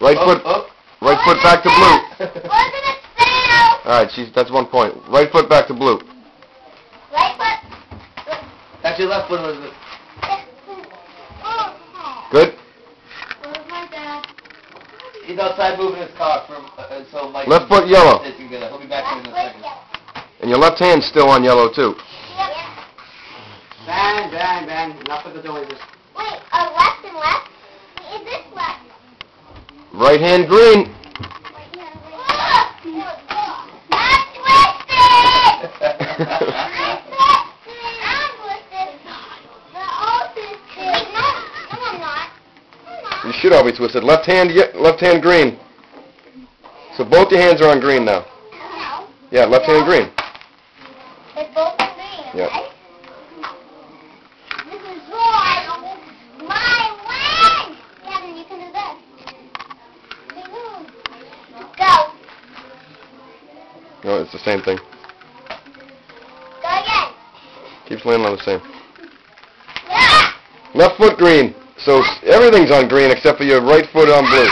Right foot. Right foot back to blue. Alright, that's 1 point. Right foot back to blue. Right foot. That's your left foot, Elizabeth. Good. He's outside moving his car so Mike. Left foot yellow. He'll be back in a second. And your left hand's still on yellow too. Bang, bang, bang. Enough with the noises. Wait, left and left? Is this left? Right hand green. You should all be twisted. Left hand green. So both your hands are on green now. No. Yeah, left hand green. It's both green, okay? Yeah. This is wrong. My way! Yeah, then you can do this. Go. No, it's the same thing. Go again. Keeps landing on the same. Yeah. Left foot green. So everything's on green except for your right foot on blue.